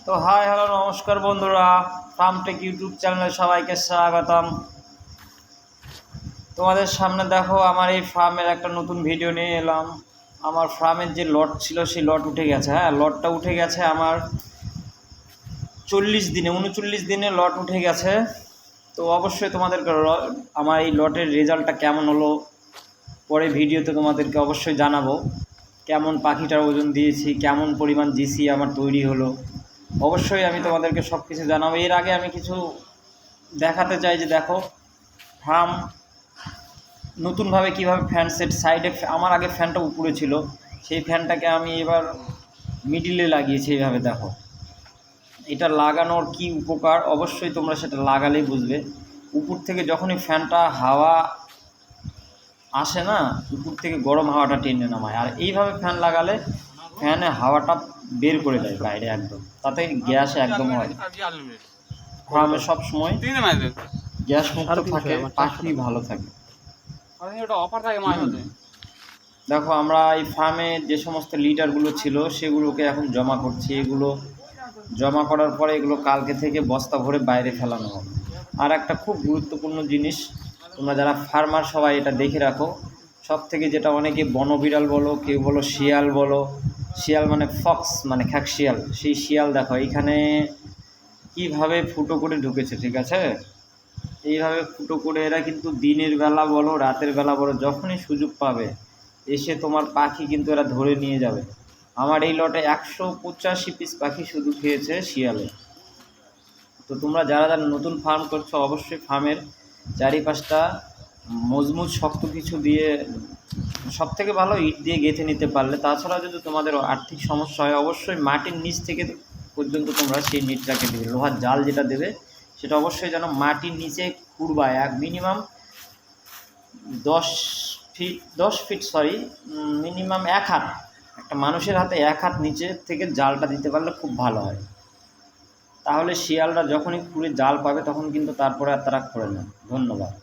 তো hi hello নমস্কার বন্ধুরা, ফার্মটেক ইউটিউব চ্যানেলে সবাইকে স্বাগতম। তোমাদের সামনে দেখো আমার এই ফার্মের একটা নতুন ভিডিও নিয়ে এলাম। আমার ফার্মের যে লট ছিল সেই লট উঠে গেছে। লটটা উঠে গেছে আমার 39 দিনে লট উঠে গেছে। তো অবশ্যই তোমাদেরকে আমার এই লটের রেজাল্টটা কেমন হলো পরে ভিডিওতে তোমাদেরকে অবশ্যই জানাবো। কেমন পাখিটার ওজন দিয়েছি, কেমন পরিমাণ জিসি আমার তৈরি হলো, অবশ্যই আমি তোমাদেরকে সব কিছু জানাবো। এর আগে আমি কিছু দেখাতে চাই যে দেখো ফার্ম নতুনভাবে কীভাবে ফ্যান সেট সাইডে, আমার আগে ফ্যানটা উপরে ছিল, সেই ফ্যানটাকে আমি এবার মিডিলে লাগিয়েছি। এইভাবে দেখো এটা লাগানোর কি উপকার, অবশ্যই তোমরা সেটা লাগালেই বুঝবে। উপর থেকে যখনই ফ্যানটা হাওয়া আসে না, উপর থেকে গরম হাওয়াটা টেনে নামায়, আর এইভাবে ফ্যান লাগালে ফ্যানে হাওয়াটা বের করে দেয় বাইরে একদম, তাতে গ্যাস একদম হয়। ফার্মে সব সময় গ্যাস মুক্ত থাকে, পাখি ভালো থাকে। দেখো আমরা এই ফার্মে যে সমস্ত লিটারগুলো ছিল সেগুলোকে এখন জমা করছি। এগুলো জমা করার পরে এগুলো কালকে থেকে বস্তা ভরে বাইরে ফেলানো হবে। আর একটা খুব গুরুত্বপূর্ণ জিনিস, তোমরা যারা ফার্মার সবাই এটা দেখে রাখো, সব থেকে যেটা অনেকে বনবিড়াল বলো, কেউ বলো শিয়াল বলো, শিয়াল মানে ফক্স মানে খ্যাক শিয়াল, সেই শিয়াল দেখো এইখানে কীভাবে ফুটো করে ঢুকেছে, ঠিক আছে? এইভাবে ফুটো করে এরা কিন্তু দিনের বেলা বলো রাতের বেলা বলো যখনই সুযোগ পাবে এসে তোমার পাখি কিন্তু এরা ধরে নিয়ে যাবে। আমার এই লটে 185 পিস পাখি শুধু খেয়েছে শিয়ালে। তো তোমরা যারা যারা নতুন ফার্ম করছো অবশ্যই ফার্মের চারিপাশটা মজবুত শক্ত কিছু দিয়ে, সব থেকে ভালো ইট দিয়ে গেঁথে নিতে পারলে। তাছাড়া যদি তোমাদের আর্থিক সমস্যা হয় অবশ্যই মাটির নিচ থেকে পর্যন্ত তোমরা সেই নেটটাকে দেবে। লোহার জাল যেটা দেবে সেটা অবশ্যই যেন মাটির নিচে খুঁড়বা, মিনিমাম 10 ফিট মিনিমাম 1 হাত, একটা মানুষের হাতে 1 হাত নিচে থেকে জালটা দিতে পারলে খুব ভালো হয়। তাহলে শিয়ালরা যখনই খুঁড়ে জাল পাবে তখন কিন্তু তারপরে আর তারা করে না। ধন্যবাদ।